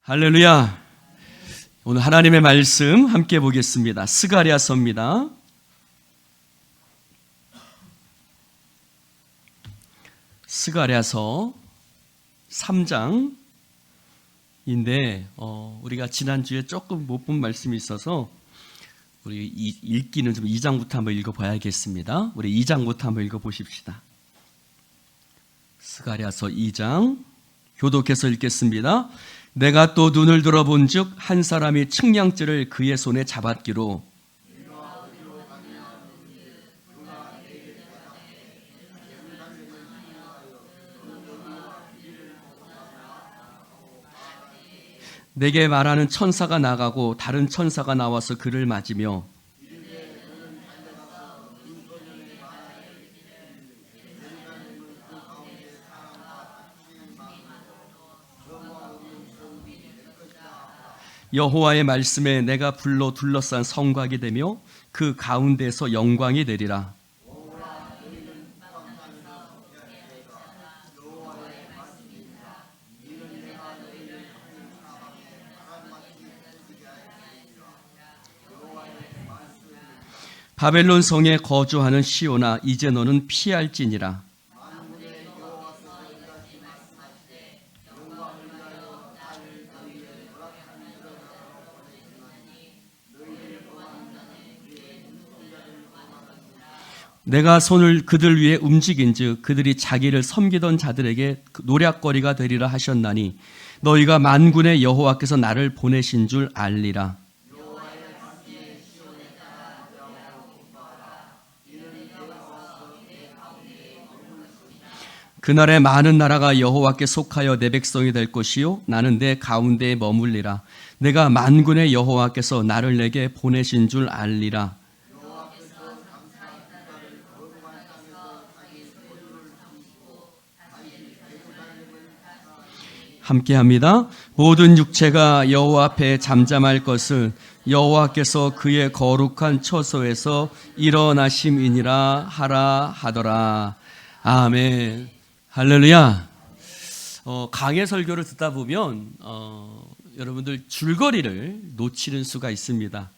할렐루야. 오늘 하나님의 말씀 함께 보겠습니다. 스가랴서입니다. 스가랴서 3장인데 우리가 지난주에 조금 못 본 말씀이 있어서 우리 읽기는 좀 2장부터 한번 읽어봐야겠습니다. 우리 2장부터 한번 읽어보십시다. 스가랴서 2장 교독해서 읽겠습니다. 내가 또 눈을 들어본 즉 한 사람이 측량줄을 그의 손에 잡았기로 내게 말하는 천사가 나가고 다른 천사가 나와서 그를 맞으며 여호와의 말씀에 내가 불로 둘러싼 성곽이 되며 그 가운데서 영광이 되리라. 바벨론 성에 거주하는 시온아, 이제 너는 피할지니라. 내가 손을 그들 위에 움직인즉 그들이 자기를 섬기던 자들에게 노략거리가 되리라 하셨나니 너희가 만군의 여호와께서 나를 보내신 줄 알리라. 그날에 많은 나라가 여호와께 속하여 내 백성이 될 것이요 나는 내 가운데에 머물리라. 내가 만군의 여호와께서 나를 내게 보내신 줄 알리라. 함께합니다. 모든 육체가 여호와 앞에 잠잠할 것을 여호와께서 그의 거룩한 처소에서 일어나심이니라 하라 하더라. 아멘. 할렐루야. 강해 설교를 듣다 보면 여러분들 줄거리를 놓치는 수가 있습니다.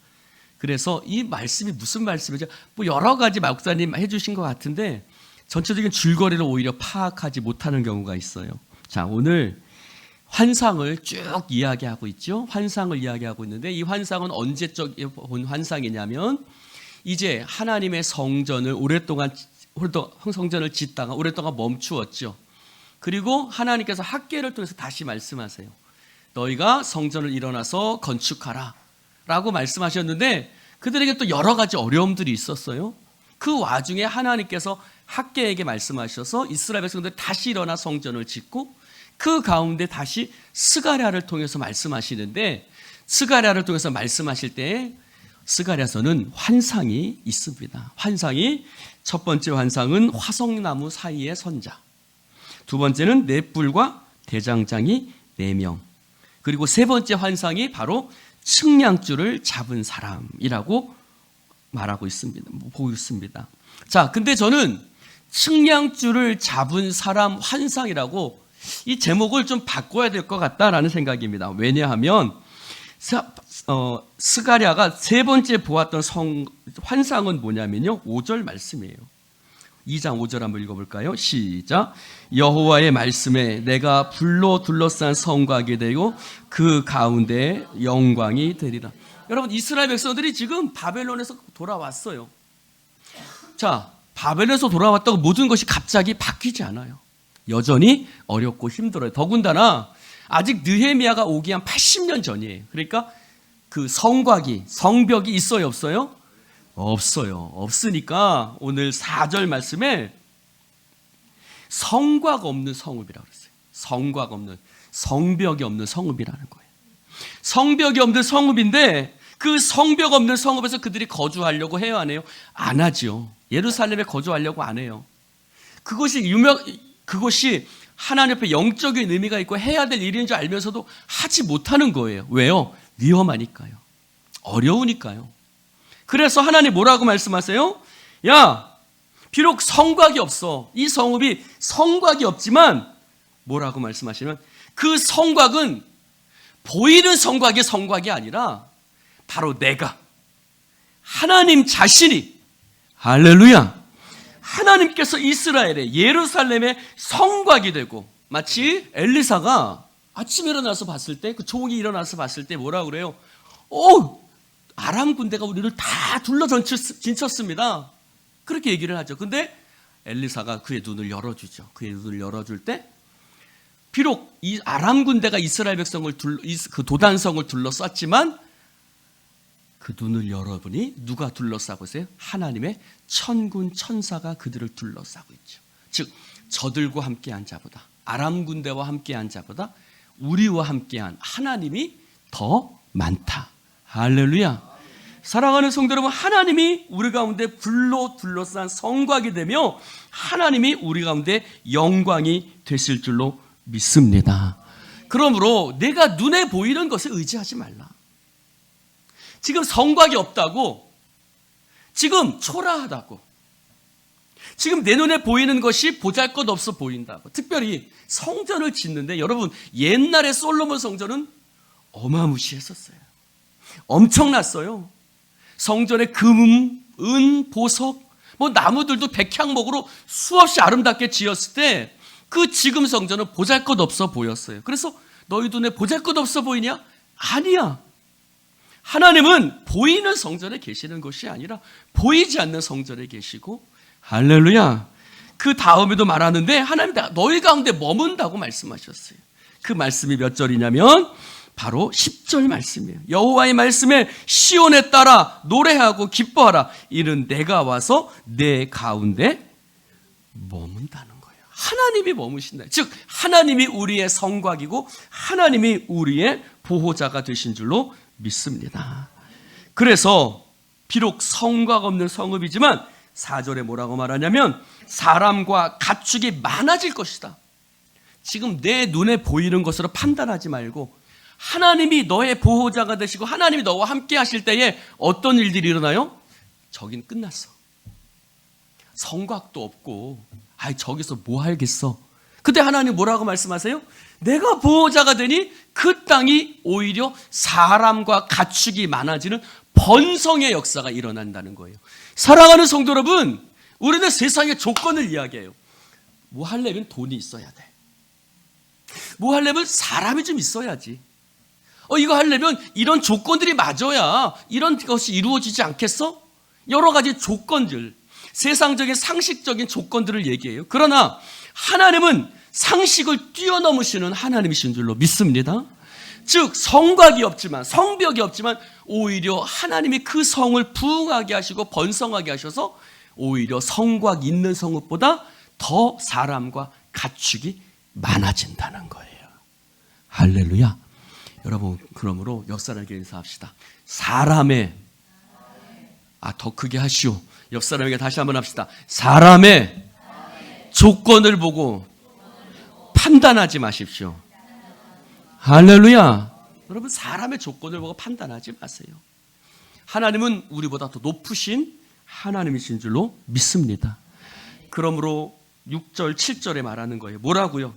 그래서 이 말씀이 무슨 말씀이죠? 뭐 여러 가지 목사님 해주신 것 같은데 전체적인 줄거리를 오히려 파악하지 못하는 경우가 있어요. 자, 오늘 환상을 쭉 이야기하고 있죠. 환상을 이야기하고 있는데 이 환상은 언제적 본 환상이냐면 이제 하나님의 성전을 오랫동안 성전을 짓다가 오랫동안 멈추었죠. 그리고 하나님께서 학개를 통해서 다시 말씀하세요. 너희가 성전을 일어나서 건축하라 라고 말씀하셨는데 그들에게 또 여러 가지 어려움들이 있었어요. 그 와중에 하나님께서 학개에게 말씀하셔서 이스라엘 백성들이 다시 일어나 성전을 짓고 그 가운데 다시 스가랴를 통해서 말씀하시는데 스가랴를 통해서 말씀하실 때 스가랴서는 환상이 있습니다. 환상이 첫 번째 환상은 화석나무 사이의 선자, 두 번째는 넷불과 대장장이 4명, 그리고 세 번째 환상이 바로 측량줄을 잡은 사람이라고 말하고 있습니다. 보고 있습니다. 자, 근데 저는 측량줄을 잡은 사람 환상이라고 이 제목을 좀 바꿔야 될 것 같다라는 생각입니다. 왜냐하면 스가랴가 세 번째 보았던 환상은 뭐냐면요, 5절 말씀이에요. 2장 5절 한번 읽어볼까요? 시작. 여호와의 말씀에 내가 불로 둘러싼 성곽이 되고 그 가운데 영광이 되리라. 여러분, 이스라엘 백성들이 지금 바벨론에서 돌아왔어요. 자, 바벨론에서 돌아왔다고 모든 것이 갑자기 바뀌지 않아요. 여전히 어렵고 힘들어요. 더군다나 아직 느헤미야가 오기 한 80년 전이에요. 그러니까 그 성벽이 있어요, 없어요? 없어요. 없으니까 오늘 4절 말씀에 성곽 없는 성읍이라고 그랬어요. 성곽 없는, 성벽이 없는 성읍이라는 거예요. 성벽이 없는 성읍인데 그 성벽 없는 성읍에서 그들이 거주하려고 해요, 안 해요? 안 하죠. 예루살렘에 거주하려고 안 해요. 그것이 하나님 앞에 영적인 의미가 있고 해야 될 일인 줄 알면서도 하지 못하는 거예요. 왜요? 위험하니까요. 어려우니까요. 그래서 하나님 뭐라고 말씀하세요? 야, 비록 성곽이 없어. 이 성읍이 성곽이 없지만 뭐라고 말씀하시면 그 성곽은 보이는 성곽이 아니라 바로 내가, 하나님 자신이, 할렐루야, 하나님께서 이스라엘의 예루살렘의 성곽이 되고, 마치 엘리사가 아침에 일어나서 봤을 때, 그 종이 일어나서 봤을 때 뭐라 그래요? 아람 군대가 우리를 다 둘러 진쳤습니다. 그렇게 얘기를 하죠. 근데 엘리사가 그의 눈을 열어주죠. 그의 눈을 열어줄 때 비록 이 아람 군대가 이스라엘 백성을 그 도단성을 둘러쌌지만 그 눈을 열어보니 누가 둘러싸고 있어요? 하나님의 천군 천사가 그들을 둘러싸고 있죠. 즉 저들과 함께한 자보다, 아람 군대와 함께한 자보다 우리와 함께한 하나님이 더 많다. 할렐루야. 사랑하는 성도 여러분, 하나님이 우리 가운데 불로 둘러싼 성곽이 되며 하나님이 우리 가운데 영광이 되실 줄로 믿습니다. 그러므로 내가 눈에 보이는 것에 의지하지 말라. 지금 성곽이 없다고, 지금 초라하다고, 지금 내 눈에 보이는 것이 보잘것없어 보인다고, 특별히 성전을 짓는데, 여러분 옛날에 솔로몬 성전은 어마무시했었어요. 엄청났어요. 성전에 금, 은, 보석, 나무들도 백향목으로 수없이 아름답게 지었을 때 그 지금 성전은 보잘것없어 보였어요. 그래서 너희 눈에 보잘것없어 보이냐? 아니야. 하나님은 보이는 성전에 계시는 것이 아니라 보이지 않는 성전에 계시고, 할렐루야. 그 다음에도 말하는데 하나님 너희 가운데 머문다고 말씀하셨어요. 그 말씀이 몇 절이냐면 바로 10절 말씀이에요. 여호와의 말씀에 시온에 따라 노래하고 기뻐하라. 이는 내가 와서 내 가운데 머문다는 거예요. 하나님이 머무신다. 즉 하나님이 우리의 성곽이고 하나님이 우리의 보호자가 되신 줄로 믿습니다. 그래서 비록 성곽 없는 성읍이지만 4절에 뭐라고 말하냐면 사람과 가축이 많아질 것이다. 지금 내 눈에 보이는 것으로 판단하지 말고 하나님이 너의 보호자가 되시고 하나님이 너와 함께 하실 때에 어떤 일들이 일어나요? 저긴 끝났어. 성곽도 없고 저기서 뭐 하겠어. 그때 하나님 뭐라고 말씀하세요? 내가 보호자가 되니 그 땅이 오히려 사람과 가축이 많아지는 번성의 역사가 일어난다는 거예요. 사랑하는 성도 여러분, 우리는 세상의 조건을 이야기해요. 뭐 하려면 돈이 있어야 돼. 뭐 하려면 사람이 좀 있어야지. 이거 하려면 이런 조건들이 맞아야 이런 것이 이루어지지 않겠어? 여러 가지 조건들, 세상적인 상식적인 조건들을 얘기해요. 그러나 하나님은 상식을 뛰어넘으시는 하나님이신 줄로 믿습니다. 즉 성곽이 없지만, 성벽이 없지만 오히려 하나님이 그 성을 부흥하게 하시고 번성하게 하셔서 오히려 성곽 있는 성읍보다 더 사람과 가축이 많아진다는 거예요. 할렐루야. 여러분, 그러므로 옆 사람에게 인사합시다. 사람의, 더 크게 하시오. 옆 사람에게 다시 한번 합시다. 사람의 조건을 보고 판단하지 마십시오. 할렐루야. 여러분, 사람의 조건을 보고 판단하지 마세요. 하나님은 우리보다 더 높으신 하나님이신 줄로 믿습니다. 그러므로 6절, 7절에 말하는 거예요. 뭐라고요?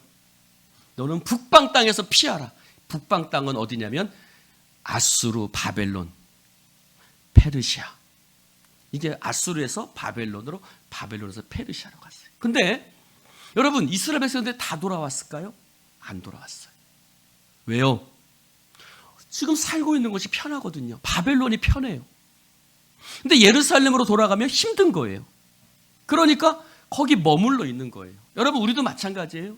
너는 북방 땅에서 피하라. 북방 땅은 어디냐면 아수르, 바벨론, 페르시아. 이게 아수르에서 바벨론으로, 바벨론에서 페르시아로 갔어요. 근데 여러분, 이스라엘 백성들 다 돌아왔을까요? 안 돌아왔어요. 왜요? 지금 살고 있는 것이 편하거든요. 바벨론이 편해요. 근데 예루살렘으로 돌아가면 힘든 거예요. 그러니까 거기 머물러 있는 거예요. 여러분, 우리도 마찬가지예요.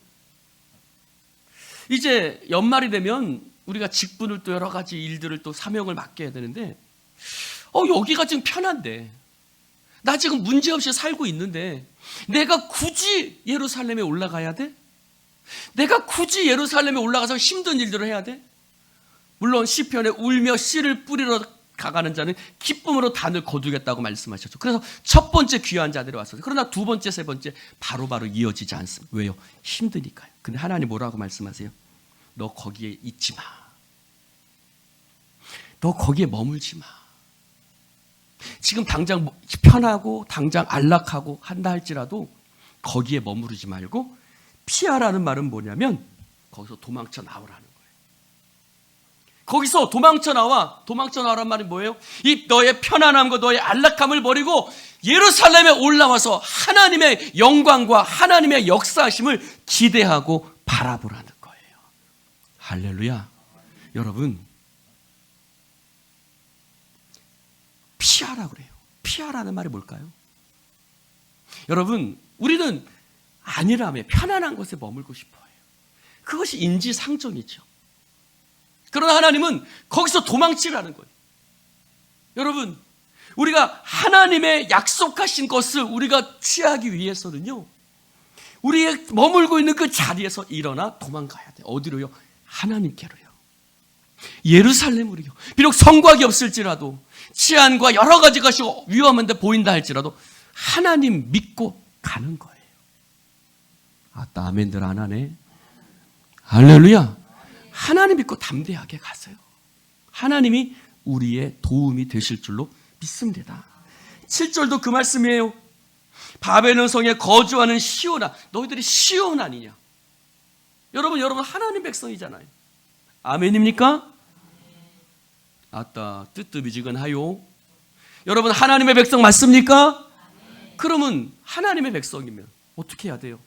이제 연말이 되면 우리가 직분을 또 여러 가지 일들을 또 사명을 맡게 해야 되는데, 여기가 지금 편한데, 나 지금 문제없이 살고 있는데 내가 굳이 예루살렘에 올라가야 돼? 내가 굳이 예루살렘에 올라가서 힘든 일들을 해야 돼? 물론 시편에 울며 씨를 뿌리러 가가는 자는 기쁨으로 단을 거두겠다고 말씀하셨죠. 그래서 첫 번째 귀한 자들이 왔어요. 그러나 두 번째, 세 번째 바로바로 이어지지 않습니다. 왜요? 힘드니까요. 근데 하나님 뭐라고 말씀하세요? 너 거기에 있지 마. 너 거기에 머물지 마. 지금 당장 편하고 당장 안락하고 한다 할지라도 거기에 머무르지 말고 피하라는 말은 뭐냐면 거기서 도망쳐 나오라는 거예요. 거기서 도망쳐 나와란 말이 뭐예요? 이 너의 편안함과 너의 안락함을 버리고 예루살렘에 올라와서 하나님의 영광과 하나님의 역사하심을 기대하고 바라보라는 거예요. 할렐루야. 여러분, 피하라 그래요. 피하라는 말이 뭘까요? 여러분, 우리는 안일함에 편안한 곳에 머물고 싶어요. 그것이 인지상정이죠. 그러나 하나님은 거기서 도망치라는 거예요. 여러분, 우리가 하나님의 약속하신 것을 우리가 취하기 위해서는요, 우리의 머물고 있는 그 자리에서 일어나 도망가야 돼요. 어디로요? 하나님께로요. 예루살렘으로요. 비록 성곽이 없을지라도, 치안과 여러 가지 것이 위험한데 보인다 할지라도 하나님 믿고 가는 거예요. 아따, 아멘들 안 하네. 할렐루야. 하나님 믿고 담대하게 가세요. 하나님이 우리의 도움이 되실 줄로 믿습니다. 7절도 그 말씀이에요. 바벨론 성에 거주하는 시온아, 너희들이 시온 아니냐? 여러분 하나님 백성이잖아요. 아멘입니까? 아따, 뜨뜻미지근하요. 여러분 하나님의 백성 맞습니까? 그러면 하나님의 백성이면 어떻게 해야 돼요?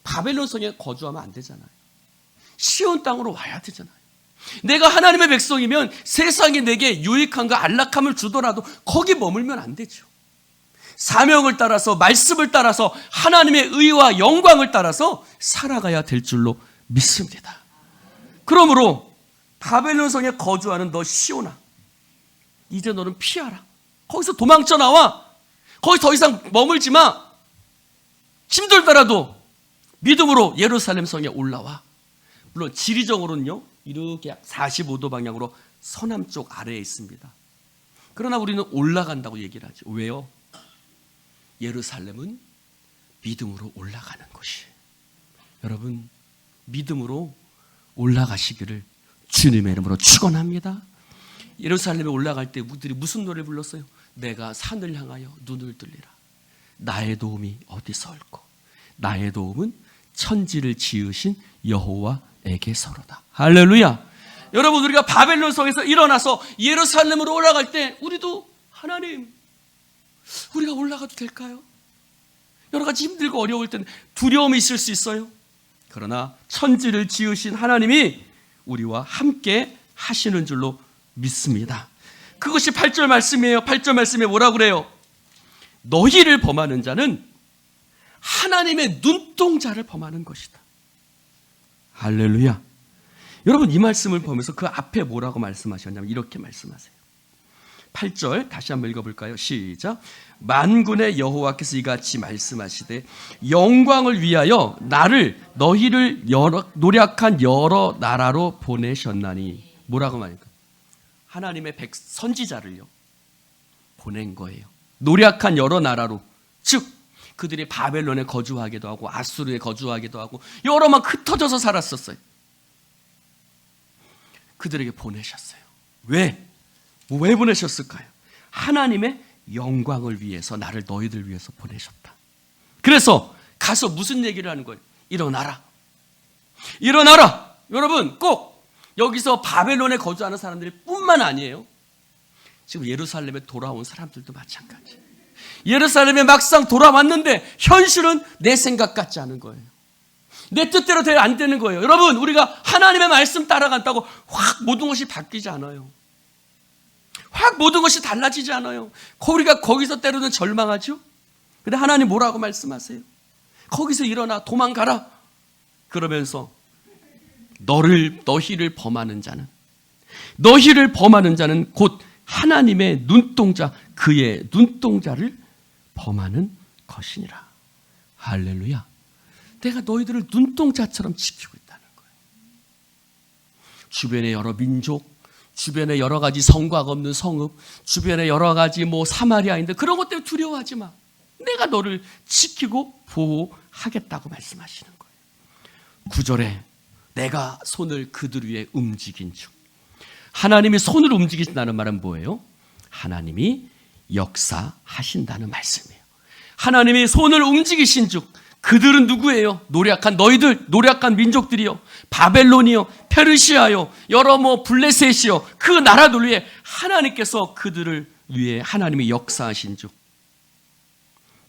바벨론 성에 거주하면 안 되잖아요. 시온 땅으로 와야 되잖아요. 내가 하나님의 백성이면 세상이 내게 유익함과 안락함을 주더라도 거기 머물면 안 되죠. 사명을 따라서, 말씀을 따라서, 하나님의 의와 영광을 따라서 살아가야 될 줄로 믿습니다. 그러므로 바벨론 성에 거주하는 너 시온아, 이제 너는 피하라. 거기서 도망쳐 나와. 거기 더 이상 머물지 마. 힘들더라도 믿음으로 예루살렘 성에 올라와. 물론 지리적으로는요, 이렇게 45도 방향으로 서남쪽 아래에 있습니다. 그러나 우리는 올라간다고 얘기를 하죠. 왜요? 예루살렘은 믿음으로 올라가는 곳이에요. 여러분, 믿음으로 올라가시기를 주님의 이름으로 축원합니다. 예루살렘에 올라갈 때 우리들이 무슨 노래를 불렀어요? 내가 산을 향하여 눈을 들리라. 나의 도움이 어디서 올꼬? 나의 도움은 천지를 지으신 여호와에게서로다. 할렐루야. 여러분, 우리가 바벨론 성에서 일어나서 예루살렘으로 올라갈 때 우리도 하나님, 우리가 올라가도 될까요? 여러 가지 힘들고 어려울 때는 두려움이 있을 수 있어요. 그러나 천지를 지으신 하나님이 우리와 함께 하시는 줄로 믿습니다. 그것이 8절 말씀이에요. 8절 말씀에 뭐라고 그래요? 너희를 범하는 자는 하나님의 눈동자를 범하는 것이다. 할렐루야. 여러분, 이 말씀을 보면서 그 앞에 뭐라고 말씀하셨냐면 이렇게 말씀하세요. 8절 다시 한번 읽어볼까요? 시작. 만군의 여호와께서 이같이 말씀하시되 영광을 위하여 나를 너희를 노력한 여러 나라로 보내셨나니. 뭐라고 말입니까? 하나님의 선지자를요 보낸 거예요. 노력한 여러 나라로, 즉 그들이 바벨론에 거주하기도 하고 아수르에 거주하기도 하고 여러 막 흩어져서 살았었어요. 그들에게 보내셨어요. 왜 보내셨을까요? 하나님의 영광을 위해서, 나를 너희들 위해서 보내셨다. 그래서 가서 무슨 얘기를 하는 거예요? 일어나라. 일어나라. 여러분, 꼭 여기서 바벨론에 거주하는 사람들이 뿐만 아니에요. 지금 예루살렘에 돌아온 사람들도 마찬가지예요. 예루살렘에 막상 돌아왔는데 현실은 내 생각 같지 않은 거예요. 내 뜻대로 안 되는 거예요. 여러분, 우리가 하나님의 말씀 따라간다고 확 모든 것이 바뀌지 않아요. 확 모든 것이 달라지지 않아요. 우리가 거기서 때로는 절망하죠. 근데 하나님 뭐라고 말씀하세요? 거기서 일어나 도망가라. 그러면서 너희를 범하는 자는 곧 하나님의 눈동자, 그의 눈동자를 범하는 것이니라. 할렐루야. 내가 너희들을 눈동자처럼 지키고 있다는 거예요. 주변에 여러 민족, 주변에 여러 가지 성곽 없는 성읍, 주변에 여러 가지 사마리아인데 그런 것 때문에 두려워하지 마. 내가 너를 지키고 보호하겠다고 말씀하시는 거예요. 9절에 내가 손을 그들 위에 움직인 중. 하나님이 손을 움직이신다는 말은 뭐예요? 하나님이 역사하신다는 말씀이에요. 하나님이 손을 움직이신 중 그들은 누구예요? 노력한 너희들, 노력한 민족들이요, 바벨론이요, 페르시아요, 여러 블레셋이요, 그 나라들 위해 하나님께서 그들을 위해 하나님이 역사하신 중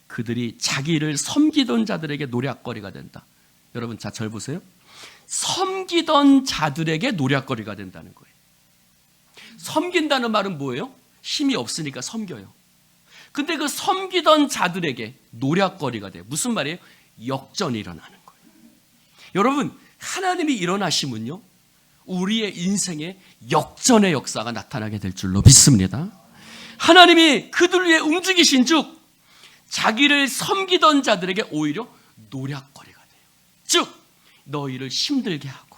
그들이 자기를 섬기던 자들에게 노략거리가 된다. 여러분, 자, 절 보세요. 섬기던 자들에게 노략거리가 된다는 거예요. 섬긴다는 말은 뭐예요? 힘이 없으니까 섬겨요. 근데 그 섬기던 자들에게 노략거리가 돼요. 무슨 말이에요? 역전이 일어나는 거예요. 여러분, 하나님이 일어나시면요, 우리의 인생에 역전의 역사가 나타나게 될 줄로 믿습니다. 하나님이 그들 위해 움직이신 즉 자기를 섬기던 자들에게 오히려 노략거리가 돼요. 즉 너희를 힘들게 하고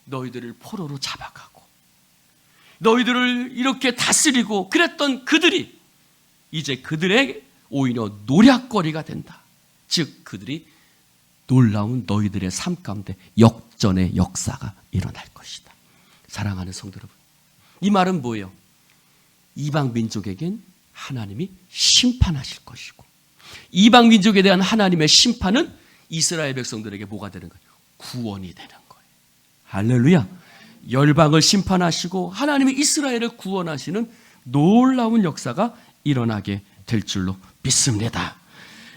너희들을 포로로 잡아가고 너희들을 이렇게 다스리고 그랬던 그들이 이제 그들에게 오히려 노략거리가 된다. 즉 그들이 놀라운 너희들의 삶 가운데 역전의 역사가 일어날 것이다. 사랑하는 성도 여러분, 이 말은 뭐예요? 이방 민족에겐 하나님이 심판하실 것이고 이방 민족에 대한 하나님의 심판은 이스라엘 백성들에게 뭐가 되는 거예요? 구원이 되는 거예요. 할렐루야. 열방을 심판하시고 하나님이 이스라엘을 구원하시는 놀라운 역사가 일어나게 될 줄로 믿습니다.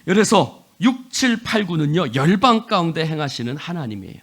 그래서 6, 7, 8, 9는요 열방 가운데 행하시는 하나님이에요.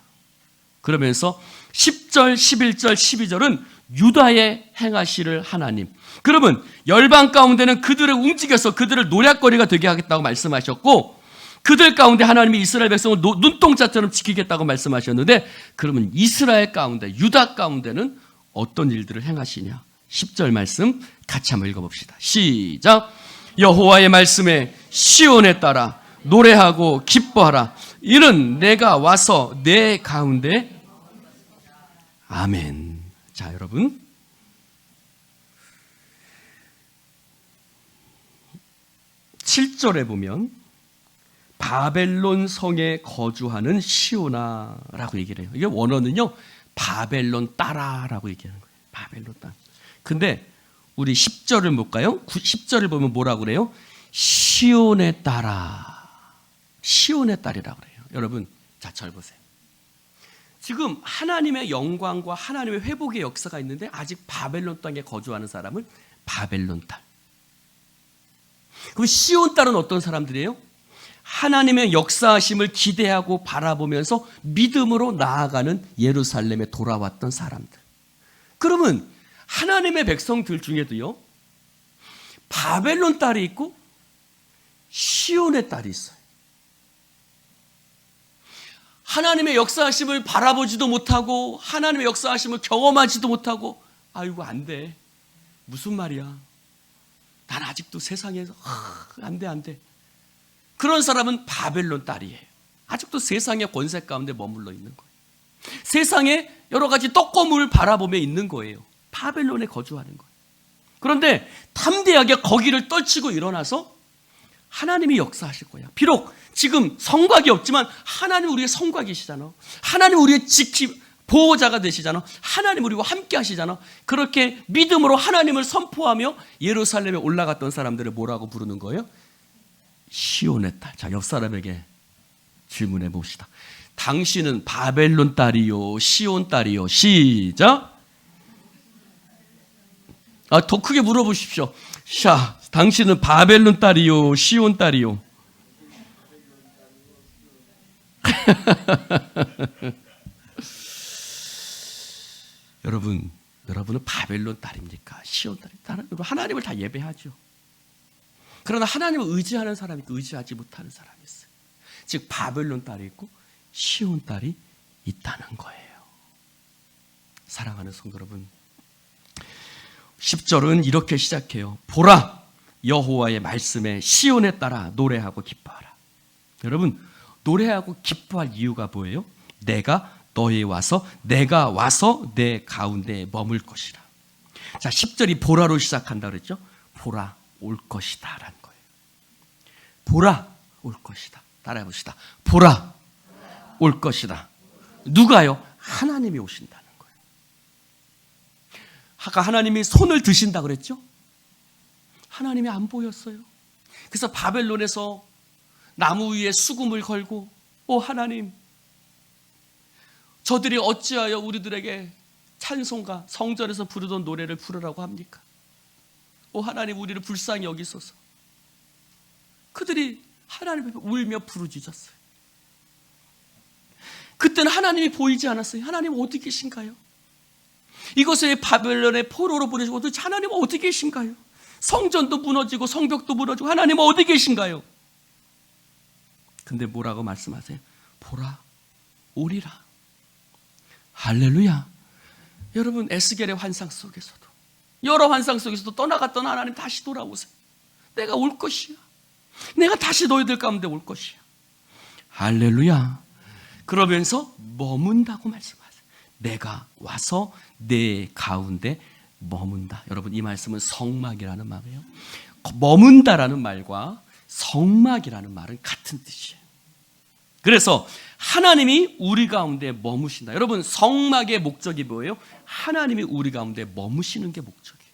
그러면서 10절, 11절, 12절은 유다에 행하시를 하나님. 그러면 열방 가운데는 그들을 움직여서 그들을 노략거리가 되게 하겠다고 말씀하셨고 그들 가운데 하나님이 이스라엘 백성을 눈동자처럼 지키겠다고 말씀하셨는데 그러면 이스라엘 가운데 유다 가운데는 어떤 일들을 행하시냐? 10절 말씀 같이 한번 읽어봅시다. 시작. 여호와의 말씀에 시온에 따라 노래하고 기뻐하라. 이는 내가 와서 내 가운데. 아멘. 자, 여러분, 7절에 보면 바벨론 성에 거주하는 시온아라고 얘기를 해요. 이게 원어는요 바벨론 따라라고 얘기하는 거예요. 바벨론 따라. 근데 우리 10절을 볼까요? 10절을 보면 뭐라고 그래요? 시온에 따라. 시온의 딸이라고 그래요. 여러분, 자, 절 보세요. 지금 하나님의 영광과 하나님의 회복의 역사가 있는데 아직 바벨론 땅에 거주하는 사람은 바벨론 딸. 그럼 시온 딸은 어떤 사람들이에요? 하나님의 역사하심을 기대하고 바라보면서 믿음으로 나아가는 예루살렘에 돌아왔던 사람들. 그러면 하나님의 백성들 중에도요 바벨론 딸이 있고 시온의 딸이 있어요. 하나님의 역사하심을 바라보지도 못하고 하나님의 역사하심을 경험하지도 못하고 아이고 안 돼. 무슨 말이야. 난 아직도 세상에서 안 돼. 그런 사람은 바벨론 딸이에요. 아직도 세상의 권세 가운데 머물러 있는 거예요. 세상에 여러 가지 떡고물을 바라보며 있는 거예요. 바벨론에 거주하는 거예요. 그런데 담대하게 거기를 떨치고 일어나서 하나님이 역사하실 거야. 비록 지금 성곽이 없지만 하나님 우리의 성곽이시잖아. 하나님 우리의 보호자가 되시잖아. 하나님 우리와 함께 하시잖아. 그렇게 믿음으로 하나님을 선포하며 예루살렘에 올라갔던 사람들을 뭐라고 부르는 거예요? 시온의 딸. 자, 옆 사람에게 질문해 봅시다. 당신은 바벨론 딸이요, 시온 딸이요? 시작. 더 크게 물어보십시오. 자, 당신은 바벨론 딸이요, 시온 딸이요? 여러분은 바벨론 딸입니까? 시온 딸입니까? 하나님을 다 예배하죠. 그러나 하나님을 의지하는 사람이 있고 의지하지 못하는 사람이 있어요. 즉 바벨론 딸이 있고 시온 딸이 있다는 거예요. 사랑하는 성도 여러분, 10절은 이렇게 시작해요. 보라, 여호와의 말씀에 시온에 따라 노래하고 기뻐하라. 여러분, 노래하고 기뻐할 이유가 뭐예요? 내가 와서 내 가운데 머물 것이라. 자, 10절이 보라로 시작한다 그랬죠? 보라 올 것이다 라는 거예요. 보라 올 것이다. 따라해 봅시다. 보라 올 것이다. 누가요? 하나님이 오신다는 거예요. 아까 하나님이 손을 드신다 그랬죠? 하나님이 안 보였어요. 그래서 바벨론에서 나무 위에 수금을 걸고 오 하나님, 저들이 어찌하여 우리들에게 찬송가 성전에서 부르던 노래를 부르라고 합니까? 오 하나님, 우리를 불쌍히 여기소서. 그들이 하나님 앞에 울며 부르짖었어요. 그때는 하나님이 보이지 않았어요. 하나님 어디 계신가요? 이것에 바벨론의 포로로 보내시고 도대체 하나님 어디 계신가요? 성전도 무너지고 성벽도 무너지고 하나님 어디 계신가요? 근데 뭐라고 말씀하세요? 보라, 오리라. 할렐루야. 여러분, 에스겔의 환상 속에서도, 여러 환상 속에서도 떠나갔던 하나님 다시 돌아오세요. 내가 올 것이야. 내가 다시 너희들 가운데 올 것이야. 할렐루야. 그러면서 머문다고 말씀하세요. 내가 와서 내 가운데 머문다. 여러분, 이 말씀은 성막이라는 말이에요. 머문다라는 말과 성막이라는 말은 같은 뜻이에요. 그래서 하나님이 우리 가운데 머무신다. 여러분, 성막의 목적이 뭐예요? 하나님이 우리 가운데 머무시는 게 목적이에요.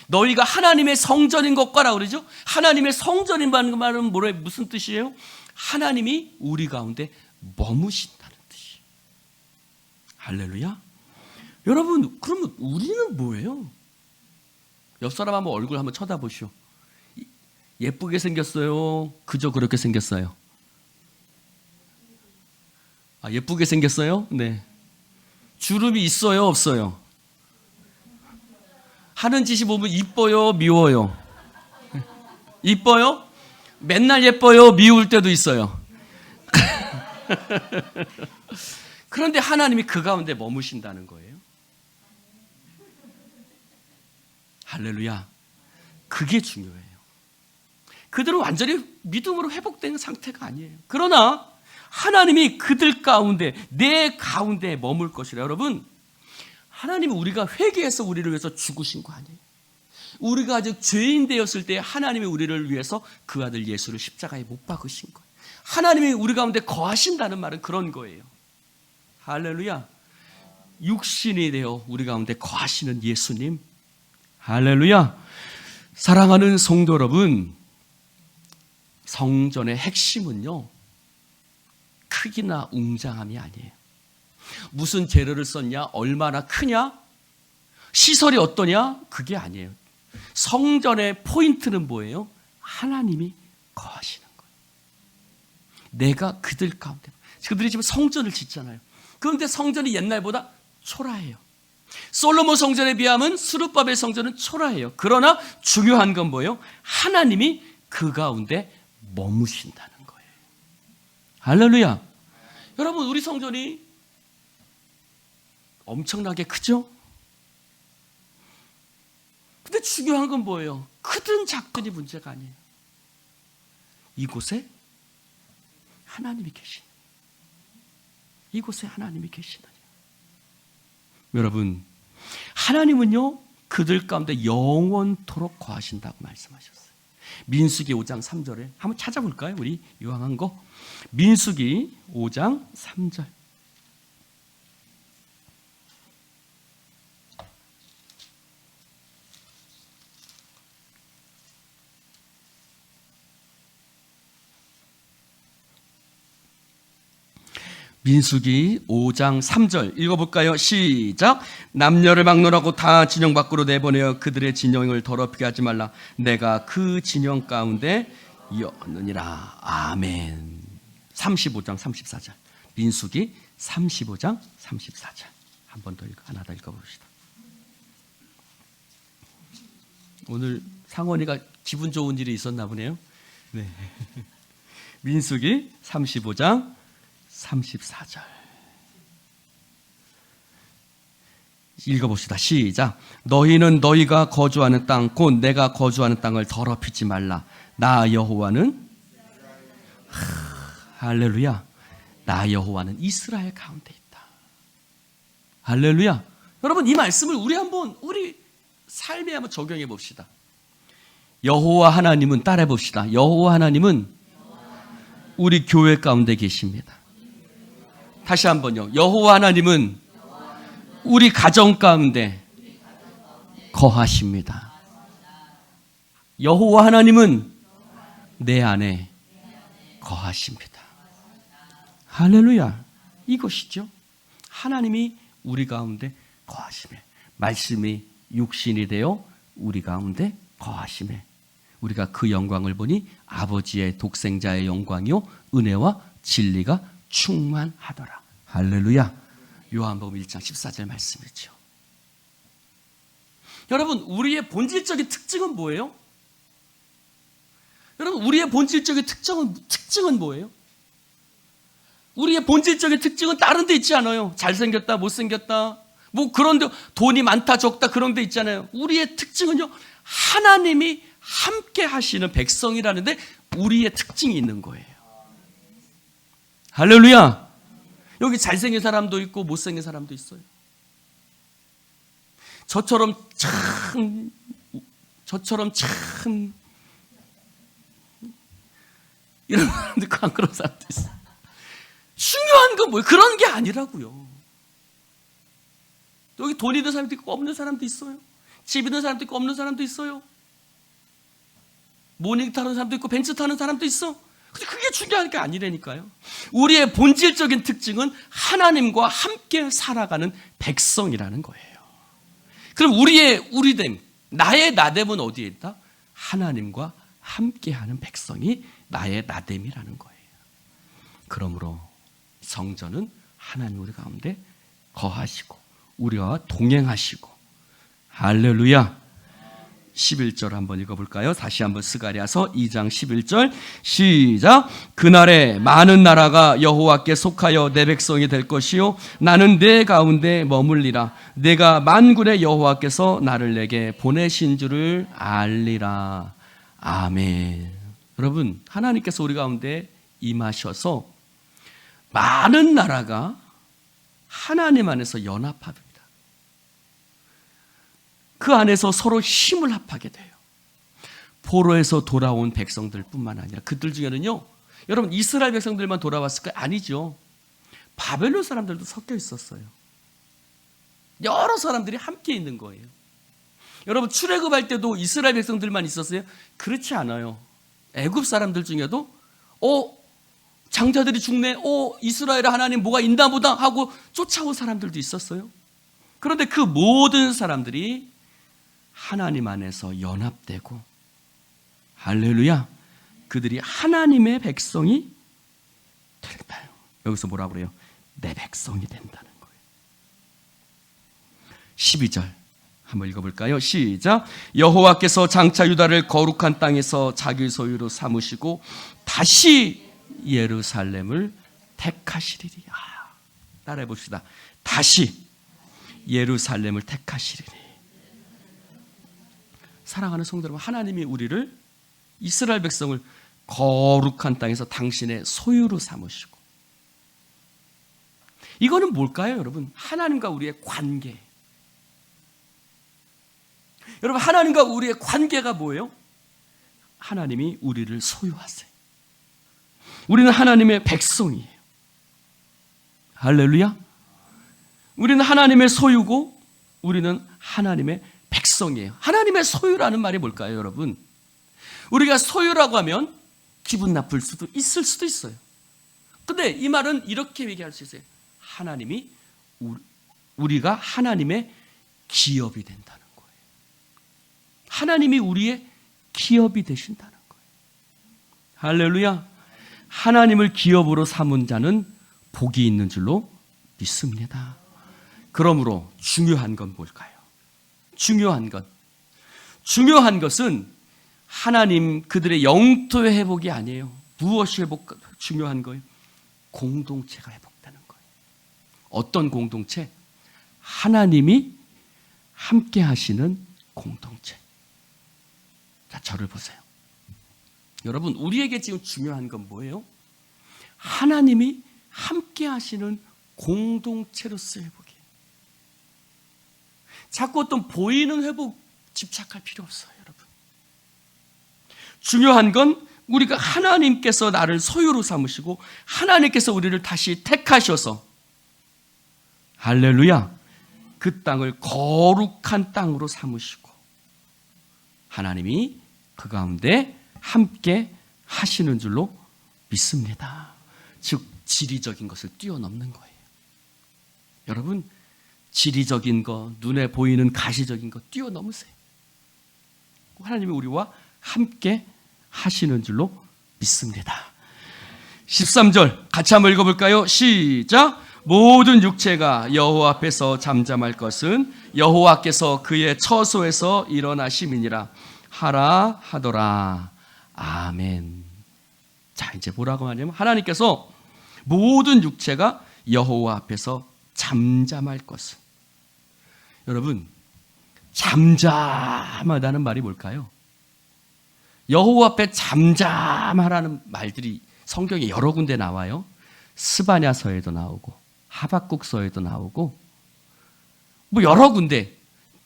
너희가 하나님의 성전인 것과라 그러죠? 하나님의 성전이라는 말은 뭐래, 무슨 뜻이에요? 하나님이 우리 가운데 머무신다는 뜻이에요. 할렐루야. 여러분, 그러면 우리는 뭐예요? 옆 사람 한번 얼굴 한번 쳐다보시오. 예쁘게 생겼어요? 그저 그렇게 생겼어요? 아, 예쁘게 생겼어요? 네. 주름이 있어요? 없어요? 하는 짓이 보면 이뻐요? 미워요? 이뻐요? 맨날 예뻐요? 미울 때도 있어요. 그런데 하나님이 그 가운데 머무신다는 거예요. 할렐루야. 그게 중요해요. 그들은 완전히 믿음으로 회복된 상태가 아니에요. 그러나 하나님이 그들 가운데, 내 가운데 머물 것이라. 여러분, 하나님은 우리가 회개해서 우리를 위해서 죽으신 거 아니에요. 우리가 아직 죄인 되었을 때 하나님이 우리를 위해서 그 아들 예수를 십자가에 못 박으신 거예요. 하나님이 우리 가운데 거하신다는 말은 그런 거예요. 할렐루야. 육신이 되어 우리 가운데 거하시는 예수님. 할렐루야. 사랑하는 성도 여러분, 성전의 핵심은요, 크기나 웅장함이 아니에요. 무슨 재료를 썼냐, 얼마나 크냐, 시설이 어떠냐, 그게 아니에요. 성전의 포인트는 뭐예요? 하나님이 거하시는 거예요. 내가 그들 가운데, 그들이 지금 성전을 짓잖아요. 그런데 성전이 옛날보다 초라해요. 솔로몬 성전에 비하면 스룹바벨 성전은 초라해요. 그러나 중요한 건 뭐예요? 하나님이 그 가운데 머무신다는 거예요. 할렐루야. 여러분, 우리 성전이 엄청나게 크죠? 근데 중요한 건 뭐예요? 크든 작든이 문제가 아니에요. 이곳에 하나님이 계시는, 이곳에 하나님이 계시느냐. 여러분, 하나님은요, 그들 가운데 영원토록 거하신다고 말씀하셨어요. 민수기 5장 3절에 한번 찾아볼까요? 우리 유황한 거. 민수기 5장 3절. 민수기 5장 3절 읽어볼까요? 시작. 남녀를 막론하고 다 진영 밖으로 내보내어 그들의 진영을 더럽히게 하지 말라. 내가 그 진영 가운데 여느니라. 아멘. 35장 34절. 민수기 35장 34절. 한 번 더 하나 더 읽어봅시다. 오늘 상원이가 기분 좋은 일이 있었나 보네요. 네. 민수기 35장 34절 읽어봅시다. 시작. 너희는 너희가 거주하는 땅 곧 내가 거주하는 땅을 더럽히지 말라. 나 여호와는 할렐루야. 나 여호와는 이스라엘 가운데 있다. 할렐루야. 여러분, 이 말씀을 우리 삶에 한번 적용해 봅시다. 여호와 하나님은, 따라해 봅시다. 여호와 하나님은 우리 교회 가운데 계십니다. 다시 한번요. 여호와 하나님은 우리 가정 가운데 거하십니다. 여호와 하나님은 내 안에 거하십니다. 할렐루야. 이것이죠. 하나님이 우리 가운데 거하심에, 말씀이 육신이 되어 우리 가운데 거하심에, 우리가 그 영광을 보니 아버지의 독생자의 영광이요 은혜와 진리가 충만하더라. 할렐루야. 요한복음 1장 14절 말씀이죠. 여러분, 우리의 본질적인 특징은 뭐예요? 여러분, 우리의 본질적인 특징은 뭐예요? 우리의 본질적인 특징은 다른 데 있지 않아요. 잘생겼다, 못생겼다, 뭐 그런데 돈이 많다, 적다 그런 데 있잖아요. 우리의 특징은요, 하나님이 함께 하시는 백성이라는데 우리의 특징이 있는 거예요. 할렐루야. 여기 잘생긴 사람도 있고 못생긴 사람도 있어요. 저처럼 참 이런 사람도 있고 안 그런 사람도 있어요. 중요한 건 뭐예요? 그런 게 아니라고요. 여기 돈 있는 사람도 있고 없는 사람도 있어요. 집 있는 사람도 있고 없는 사람도 있어요. 모닝 타는 사람도 있고 벤츠 타는 사람도 있어. 근데 그게 중요한 게 아니라니까요. 우리의 본질적인 특징은 하나님과 함께 살아가는 백성이라는 거예요. 그럼 우리됨, 나의 나됨은 어디에 있다? 하나님과 함께하는 백성이 나의 나됨이라는 거예요. 그러므로 성전은 하나님 우리 가운데 거하시고 우리와 동행하시고, 할렐루야. 11절 한번 읽어볼까요? 다시 한번 스가랴서 2장 11절 시작. 그날에 많은 나라가 여호와께 속하여 내 백성이 될 것이요 나는 내 가운데 머물리라. 내가 만군의 여호와께서 나를 내게 보내신 줄을 알리라. 아멘. 여러분, 하나님께서 우리 가운데 임하셔서 많은 나라가 하나님 안에서 연합합니다. 그 안에서 서로 힘을 합하게 돼요. 포로에서 돌아온 백성들 뿐만 아니라 그들 중에는요, 여러분 이스라엘 백성들만 돌아왔을까요? 아니죠. 바벨론 사람들도 섞여 있었어요. 여러 사람들이 함께 있는 거예요. 여러분 출애굽할 때도 이스라엘 백성들만 있었어요? 그렇지 않아요. 애굽 사람들 중에도 장자들이 죽네, 이스라엘 하나님 뭐가 있나 보다 하고 쫓아온 사람들도 있었어요. 그런데 그 모든 사람들이 하나님 안에서 연합되고, 할렐루야, 그들이 하나님의 백성이 된다. 여기서 뭐라고 그래요? 내 백성이 된다는 거예요. 12절 한번 읽어볼까요? 시작. 여호와께서 장차 유다를 거룩한 땅에서 자기 소유로 삼으시고 다시 예루살렘을 택하시리니. 따라해 봅시다. 다시 예루살렘을 택하시리니. 사랑하는 성도 여러분, 하나님이 우리를, 이스라엘 백성을 거룩한 땅에서 당신의 소유로 삼으시고, 이거는 뭘까요, 여러분? 하나님과 우리의 관계. 여러분, 하나님과 우리의 관계가 뭐예요? 하나님이 우리를 소유하세요. 우리는 하나님의 백성이에요. 할렐루야. 우리는 하나님의 소유고 우리는 하나님의 백성이에요. 하나님의 소유라는 말이 뭘까요, 여러분? 우리가 소유라고 하면 기분 나쁠 수도 있을 수도 있어요. 근데 이 말은 이렇게 얘기할 수 있어요. 하나님이, 우리가 하나님의 기업이 된다는 거예요. 하나님이 우리의 기업이 되신다는 거예요. 할렐루야. 하나님을 기업으로 삼은 자는 복이 있는 줄로 믿습니다. 그러므로 중요한 건 뭘까요? 중요한 것은 하나님 그들의 영토의 회복이 아니에요. 무엇이 중요한 거예요? 공동체가 회복되는 거예요. 어떤 공동체? 하나님이 함께 하시는 공동체. 자, 저를 보세요. 여러분, 우리에게 지금 중요한 건 뭐예요? 하나님이 함께 하시는 공동체로서의 회복이에요. 자꾸 어떤 보이는 회복 집착할 필요 없어요, 여러분. 중요한 건 우리가 하나님께서 나를 소유로 삼으시고 하나님께서 우리를 다시 택하셔서, 할렐루야, 그 땅을 거룩한 땅으로 삼으시고 하나님이 그 가운데 함께 하시는 줄로 믿습니다. 즉 지리적인 것을 뛰어넘는 거예요. 여러분, 지리적인 거, 눈에 보이는 가시적인 거 뛰어넘으세요. 하나님이 우리와 함께 하시는 줄로 믿습니다. 13절 같이 한번 읽어볼까요? 시작. 모든 육체가 여호와 앞에서 잠잠할 것은 여호와께서 그의 처소에서 일어나심이니라 하라 하더라. 아멘. 자, 이제 뭐라고 하냐면 하나님께서 모든 육체가 여호와 앞에서 잠잠할 것은, 여러분, 잠잠하다는 말이 뭘까요? 여호와 앞에 잠잠하라는 말들이 성경에 여러 군데 나와요. 스바냐서에도 나오고 하박국서에도 나오고 뭐 여러 군데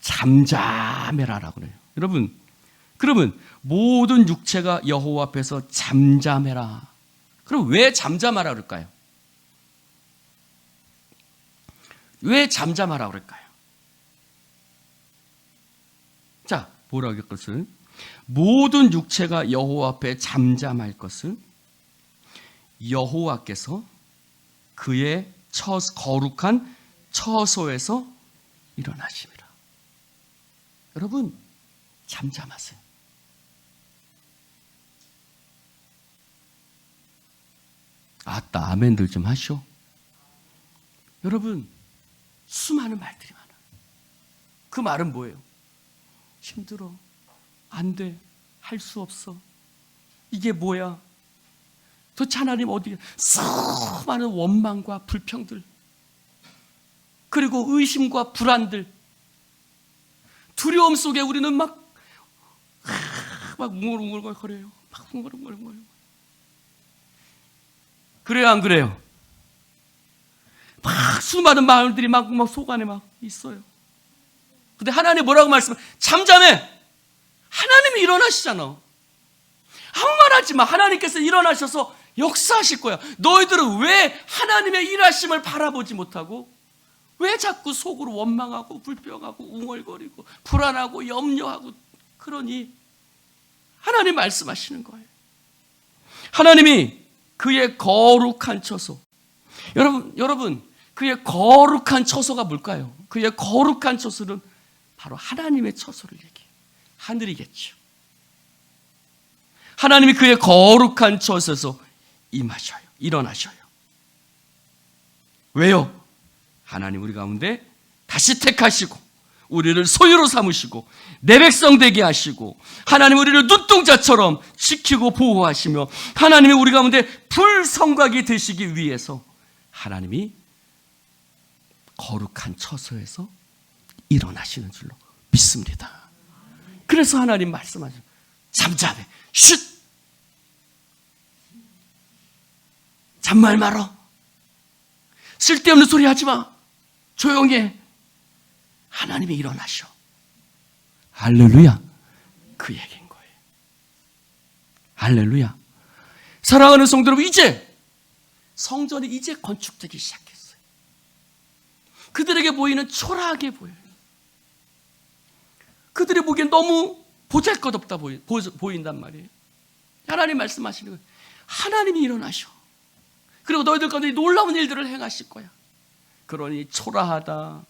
잠잠해라라고 그래요. 여러분, 그러면 모든 육체가 여호와 앞에서 잠잠해라. 그럼 왜 잠잠하라 그럴까요? 왜 잠잠하라 그럴까요? 자, 뭐라고 할 것은 모든 육체가 여호와 앞에 잠잠할 것은 여호와께서 그의 거룩한 처소에서 일어나심이라. 여러분, 잠잠하세요. 아따, 아멘들 좀 하시오. 여러분, 수많은 말들이 많아요. 그 말은 뭐예요? 힘들어, 안 돼, 할 수 없어, 이게 뭐야? 도대체 하나님 어디에? 수많은 원망과 불평들, 그리고 의심과 불안들, 두려움 속에 우리는 막 웅얼웅얼거려요. 막 웅얼웅얼거려요. 그래요, 안 그래요? 막 수많은 마음들이 막 속 안에 막 있어요. 근데 하나님 뭐라고 말씀해? 잠잠해. 하나님이 일어나시잖아. 아무 말 하지 마. 하나님께서 일어나셔서 역사하실 거야. 너희들은 왜 하나님의 일하심을 바라보지 못하고 왜 자꾸 속으로 원망하고 불평하고 웅얼거리고 불안하고 염려하고 그러니? 하나님 말씀하시는 거예요. 하나님이 그의 거룩한 처소. 여러분, 그의 거룩한 처소가 뭘까요? 그의 거룩한 처소는 바로 하나님의 처소를 얘기해요. 하늘이겠죠. 하나님이 그의 거룩한 처소에서 임하셔요. 일어나셔요. 왜요? 하나님 우리 가운데 다시 택하시고 우리를 소유로 삼으시고 내 백성 되게 하시고 하나님 우리를 눈동자처럼 지키고 보호하시며 하나님이 우리 가운데 불성곽이 되시기 위해서 하나님이 거룩한 처소에서 일어나시는 줄로 믿습니다. 그래서 하나님 말씀하죠. 잠잠해. 쉿! 잠말 말어. 쓸데없는 소리 하지 마. 조용히 해. 하나님이 일어나셔. 할렐루야. 그 얘기인 거예요. 할렐루야. 사랑하는 성도 여러분, 이제 성전이 이제 건축되기 시작했어요. 그들에게 보이는 초라하게 보여요. 그들이 보기엔 너무 보잘것없다 보인단 말이에요. 하나님 말씀하시는 거예요. 하나님이 일어나셔. 그리고 너희들 가운데 놀라운 일들을 행하실 거야. 그러니 초라하다,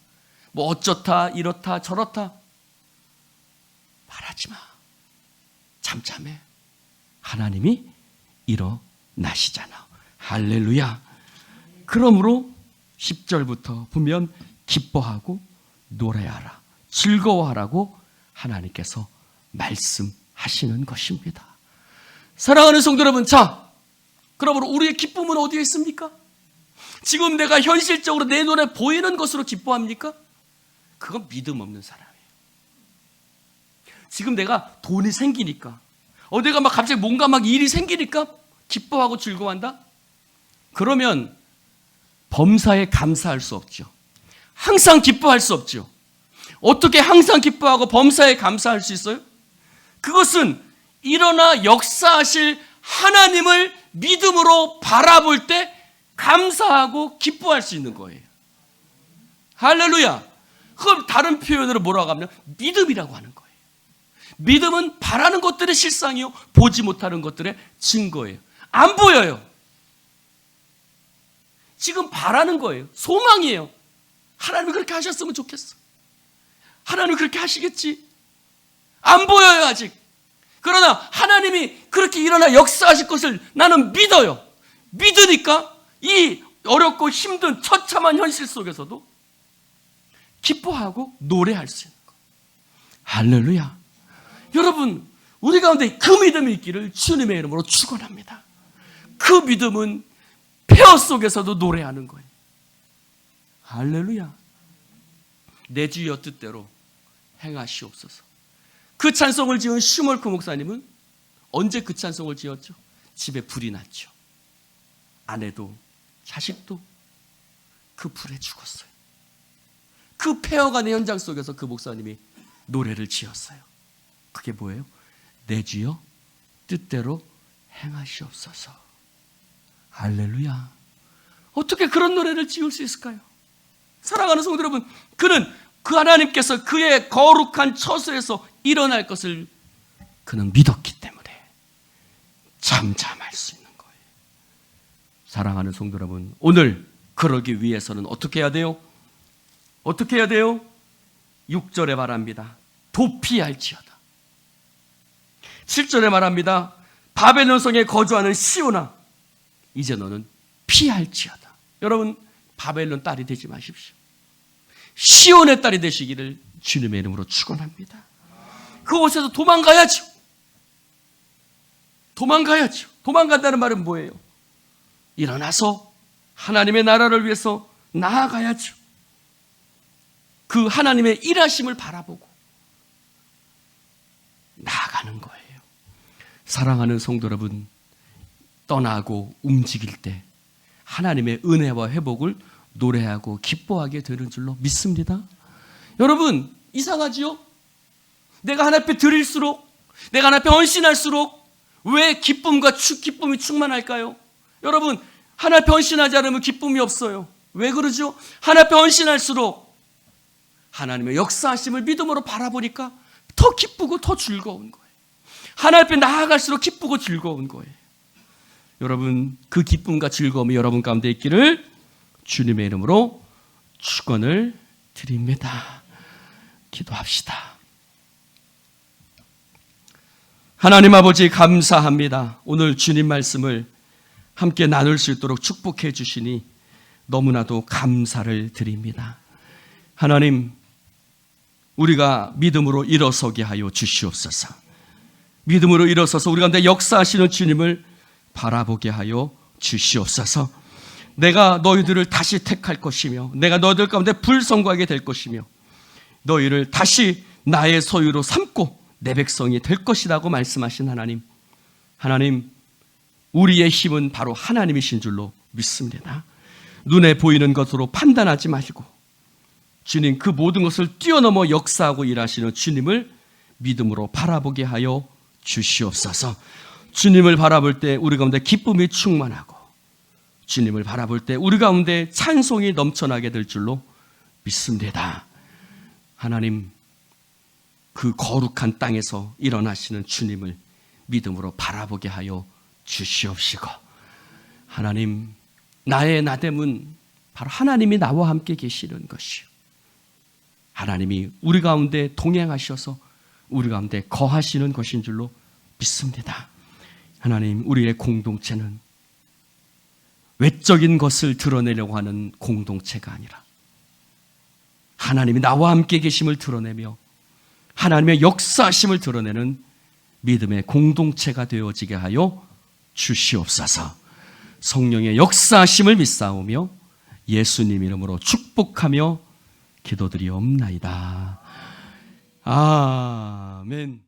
뭐 어쩌다, 이렇다, 저렇다 말하지 마. 잠잠해. 하나님이 일어나시잖아. 할렐루야. 그러므로 10절부터 보면 기뻐하고 노래하라, 즐거워하라고 하나님께서 말씀하시는 것입니다. 사랑하는 성도 여러분, 자, 그러므로 우리의 기쁨은 어디에 있습니까? 지금 내가 현실적으로 내 눈에 보이는 것으로 기뻐합니까? 그건 믿음 없는 사람이에요. 지금 내가 돈이 생기니까, 내가 막 갑자기 뭔가 막 일이 생기니까 기뻐하고 즐거워한다? 그러면 범사에 감사할 수 없죠. 항상 기뻐할 수 없죠. 어떻게 항상 기뻐하고 범사에 감사할 수 있어요? 그것은 일어나 역사하실 하나님을 믿음으로 바라볼 때 감사하고 기뻐할 수 있는 거예요. 할렐루야. 그걸 다른 표현으로 뭐라고 하면 믿음이라고 하는 거예요. 믿음은 바라는 것들의 실상이요, 보지 못하는 것들의 증거예요. 안 보여요. 지금 바라는 거예요. 소망이에요. 하나님이 그렇게 하셨으면 좋겠어. 하나님이 그렇게 하시겠지. 안 보여요 아직. 그러나 하나님이 그렇게 일어나 역사하실 것을 나는 믿어요. 믿으니까 이 어렵고 힘든 처참한 현실 속에서도 기뻐하고 노래할 수 있는 거예요. 할렐루야. 여러분, 우리 가운데 그 믿음이 있기를 주님의 이름으로 축원합니다. 그 믿음은 폐허 속에서도 노래하는 거예요. 할렐루야. 내 주여 뜻대로 행하시옵소서. 그 찬송을 지은 슈멀크 목사님은 언제 그 찬송을 지었죠? 집에 불이 났죠. 아내도 자식도 그 불에 죽었어요. 그 폐허간의 현장 속에서 그 목사님이 노래를 지었어요. 그게 뭐예요? 내 주여 뜻대로 행하시옵소서. 할렐루야. 어떻게 그런 노래를 지을 수 있을까요? 사랑하는 성도 여러분, 그는 그 하나님께서 그의 거룩한 처소에서 일어날 것을 그는 믿었기 때문에 잠잠할 수 있는 거예요. 사랑하는 성도 여러분, 오늘 그러기 위해서는 어떻게 해야 돼요? 어떻게 해야 돼요? 6절에 말합니다. 도피할지어다. 7절에 말합니다. 바벨론 성에 거주하는 시온아, 이제 너는 피할지어다. 여러분, 바벨론 딸이 되지 마십시오. 시온의 딸이 되시기를 주님의 이름으로 축원합니다. 그곳에서 도망가야죠. 도망가야죠. 도망간다는 말은 뭐예요? 일어나서 하나님의 나라를 위해서 나아가야죠. 그 하나님의 일하심을 바라보고 나아가는 거예요. 사랑하는 성도 여러분, 떠나고 움직일 때 하나님의 은혜와 회복을 노래하고 기뻐하게 되는 줄로 믿습니다. 여러분, 이상하지요? 내가 하나님 앞에 드릴수록, 내가 하나님 앞에 헌신할수록 왜 기쁨이 충만할까요? 여러분, 하나님 앞에 헌신하지 않으면 기쁨이 없어요. 왜 그러죠? 하나님 앞에 헌신할수록 하나님의 역사하심을 믿음으로 바라보니까 더 기쁘고 더 즐거운 거예요. 하나님 앞에 나아갈수록 기쁘고 즐거운 거예요. 여러분, 그 기쁨과 즐거움이 여러분 가운데 있기를 주님의 이름으로 축원을 드립니다. 기도합시다. 하나님 아버지, 감사합니다. 오늘 주님 말씀을 함께 나눌 수 있도록 축복해 주시니 너무나도 감사를 드립니다. 하나님, 우리가 믿음으로 일어서게 하여 주시옵소서. 믿음으로 일어서서 우리 가운데 역사하시는 주님을 바라보게 하여 주시옵소서. 내가 너희들을 다시 택할 것이며 내가 너희들 가운데 불성거하게 될 것이며 너희를 다시 나의 소유로 삼고 내 백성이 될 것이라고 말씀하신 하나님, 하나님, 우리의 힘은 바로 하나님이신 줄로 믿습니다. 눈에 보이는 것으로 판단하지 마시고 주님, 그 모든 것을 뛰어넘어 역사하고 일하시는 주님을 믿음으로 바라보게 하여 주시옵소서. 주님을 바라볼 때 우리 가운데 기쁨이 충만하고 주님을 바라볼 때 우리 가운데 찬송이 넘쳐나게 될 줄로 믿습니다. 하나님, 그 거룩한 땅에서 일어나시는 주님을 믿음으로 바라보게 하여 주시옵시고, 하나님, 나의 나됨은 바로 하나님이 나와 함께 계시는 것이요, 하나님이 우리 가운데 동행하셔서 우리 가운데 거하시는 것인 줄로 믿습니다. 하나님, 우리의 공동체는 외적인 것을 드러내려고 하는 공동체가 아니라 하나님이 나와 함께 계심을 드러내며 하나님의 역사하심을 드러내는 믿음의 공동체가 되어지게 하여 주시옵소서. 성령의 역사하심을 믿사오며 예수님 이름으로 축복하며 기도드리옵나이다. 아멘.